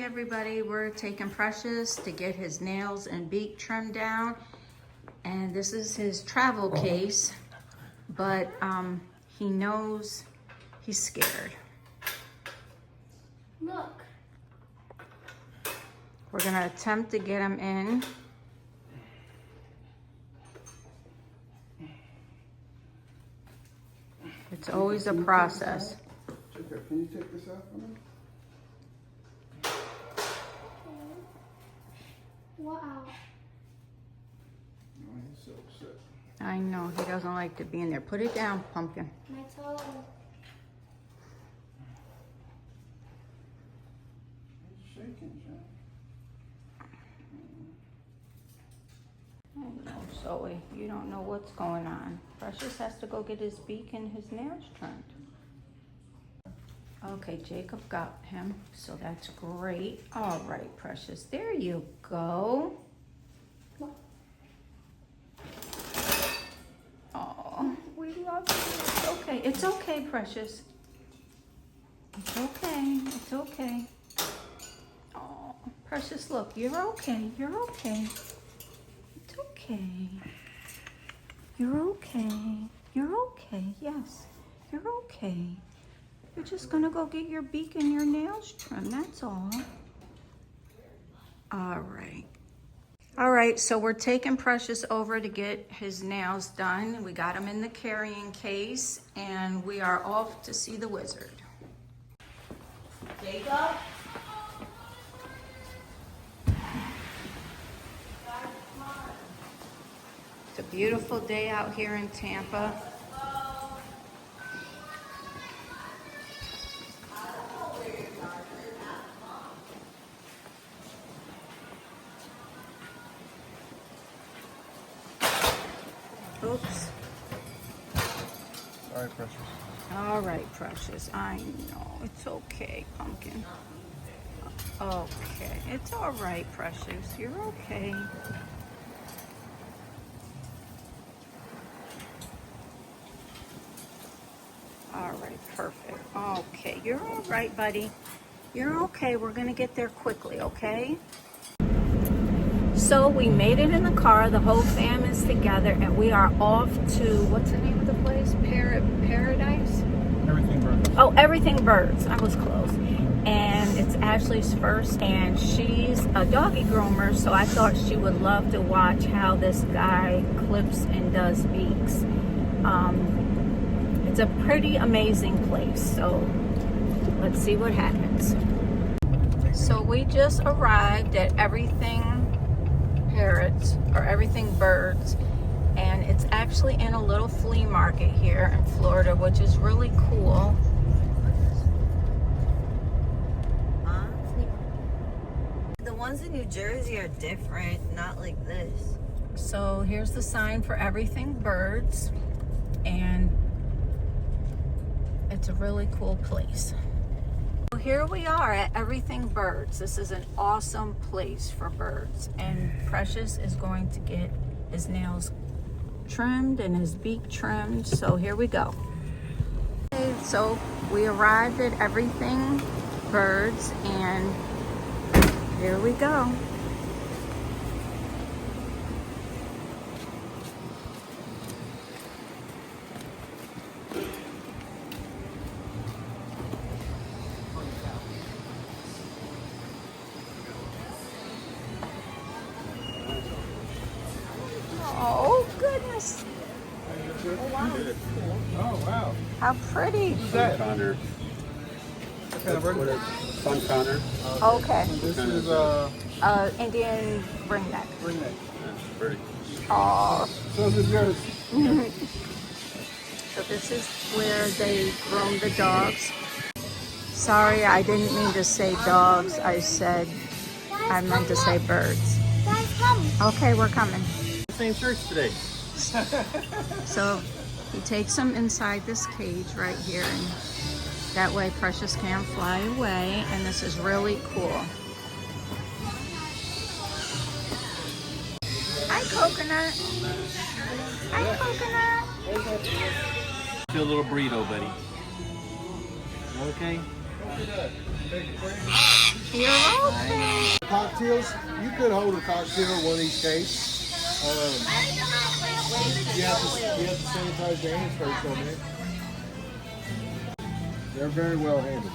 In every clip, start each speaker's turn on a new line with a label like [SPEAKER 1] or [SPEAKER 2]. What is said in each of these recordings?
[SPEAKER 1] everybody, we're taking Precious to get his nails and beak trimmed down, and this is his travel case, but he knows he's scared.
[SPEAKER 2] Look.
[SPEAKER 1] We're gonna attempt to get him in. It's always a process.
[SPEAKER 3] Jacob, can you take this out for me?
[SPEAKER 2] Wow.
[SPEAKER 3] Oh, he's so upset.
[SPEAKER 1] I know, he doesn't like to be in there. Put it down, Pumpkin.
[SPEAKER 2] My toe.
[SPEAKER 3] He's shaking, John.
[SPEAKER 1] I know, Zoe, you don't know what's going on. Precious has to go get his beak and his nails trimmed. Okay, Jacob got him, so that's great. All right, Precious, there you go. Oh, we love you. It's okay. It's okay, Precious. It's okay. It's okay. Oh, Precious, look, you're okay. You're okay. It's okay. You're okay. You're okay. Yes, you're okay. You're just gonna go get your beak and your nails trimmed, that's all. All right. All right, so we're taking Precious over to get his nails done. We got him in the carrying case, and we are off to see the wizard. Jacob? It's a beautiful day out here in Tampa. Oops.
[SPEAKER 3] All right, Precious.
[SPEAKER 1] All right, Precious. I know. It's okay, Pumpkin. Okay. It's all right, Precious. You're okay. All right, perfect. Okay, you're all right, buddy. You're okay. We're going to get there quickly, okay? So we made it in the car. The whole fam is together, and we are off to, what's the name of the place? Paradise?
[SPEAKER 3] Everything burns.
[SPEAKER 1] Oh, Everything Birds. I was close. And it's Ashley's first, and she's a doggy groomer, so I thought she would love to watch how this guy clips and does beaks. It's a pretty amazing place, so let's see what happens. So we just arrived at Everything Parrots, or Everything Birds, and it's actually in a little flea market here in Florida, which is really cool.
[SPEAKER 4] The ones in New Jersey are different, not like this.
[SPEAKER 1] So here's the sign for Everything Birds, and it's a really cool place. So here we are at Everything Birds. This is an awesome place for birds, and Precious is going to get his nails trimmed and his beak trimmed, so here we go. Okay, so we arrived at Everything Birds, and here we go. Oh, goodness.
[SPEAKER 3] Oh, wow. Oh, wow.
[SPEAKER 1] How pretty.
[SPEAKER 3] Who's that?
[SPEAKER 5] Connor.
[SPEAKER 3] What kind of bird?
[SPEAKER 5] Sun Connor.
[SPEAKER 1] Okay.
[SPEAKER 3] This is
[SPEAKER 1] Indian ringneck.
[SPEAKER 3] ringneck.
[SPEAKER 5] That's pretty.
[SPEAKER 1] Oh.
[SPEAKER 3] So is yours.
[SPEAKER 1] So this is where they groom the dogs. Sorry, I didn't mean to say dogs. I meant to say birds.
[SPEAKER 2] Guys, come.
[SPEAKER 1] Okay, we're coming.
[SPEAKER 5] Same church today.
[SPEAKER 1] So he takes them inside this cage right here, and that way Precious can fly away, and this is really cool. Hi, Coconut. Hi, Coconut.
[SPEAKER 5] Feel a little burrito, buddy. Okay?
[SPEAKER 1] You're okay.
[SPEAKER 3] Cocktails, you could hold a cocktail, one each case. You have to sanitize your hands first on it. They're very well handled.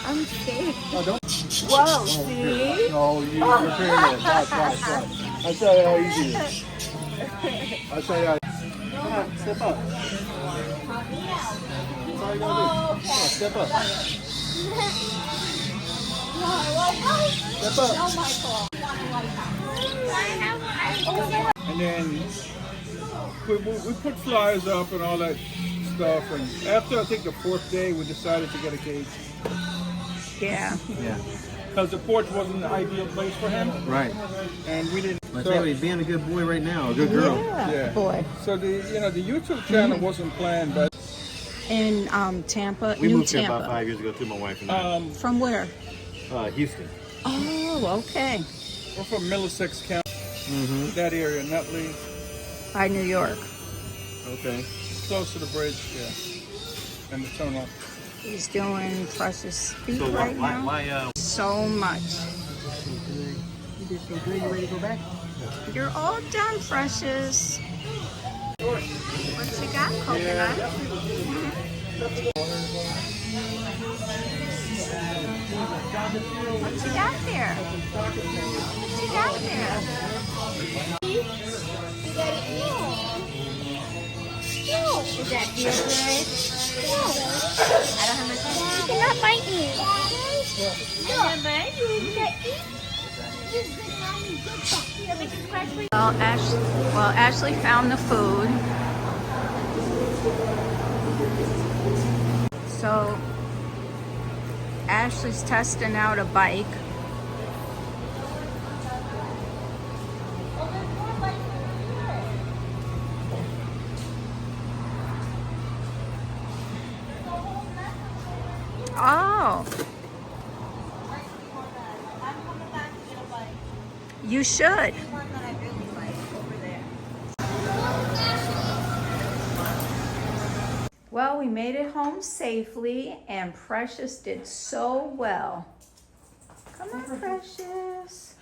[SPEAKER 1] I'm scared.
[SPEAKER 3] Oh, don't.
[SPEAKER 1] Whoa,
[SPEAKER 3] Oh,
[SPEAKER 1] see?
[SPEAKER 3] good. No, you're paranoid. Watch. I'll show you how easy it is. I'll show you how. Come on, step up. That's all you gotta do. Come on, step up. Step up. And then we put flyers up and all that stuff. And after I think the 4th day, we decided to get a cage.
[SPEAKER 1] Yeah.
[SPEAKER 3] Yeah. Because the porch wasn't the ideal place for him. Right. And we didn't.
[SPEAKER 5] I tell you, he's being a good boy right now, a good girl.
[SPEAKER 1] Yeah, boy.
[SPEAKER 3] So the YouTube channel wasn't planned, but
[SPEAKER 1] In Tampa,
[SPEAKER 5] We
[SPEAKER 1] New
[SPEAKER 5] moved here
[SPEAKER 1] Tampa.
[SPEAKER 5] about 5 years ago too, my wife and I.
[SPEAKER 1] From where?
[SPEAKER 5] Houston.
[SPEAKER 1] Oh, okay.
[SPEAKER 3] we're from Middlesex County, that area, Nutley,
[SPEAKER 1] By New York.
[SPEAKER 5] Okay.
[SPEAKER 3] close to the bridge, yeah, and the tunnel.
[SPEAKER 1] He's doing Precious feet
[SPEAKER 5] So
[SPEAKER 1] right now.
[SPEAKER 5] why
[SPEAKER 1] So much.
[SPEAKER 5] you did so good, you ready to go back?
[SPEAKER 1] You're all done, Precious. What you got, coconut? What you got there? What you got there?
[SPEAKER 2] Is that feel good? No. I don't have much time. You cannot bite me. No. You can eat. This is mommy good stuff. You have a good scratch for you.
[SPEAKER 1] Well, Ashley found the food. So Ashley's testing out a bike. Oh. You should. Well, we made it home safely, and Precious did so well. Come on, Precious.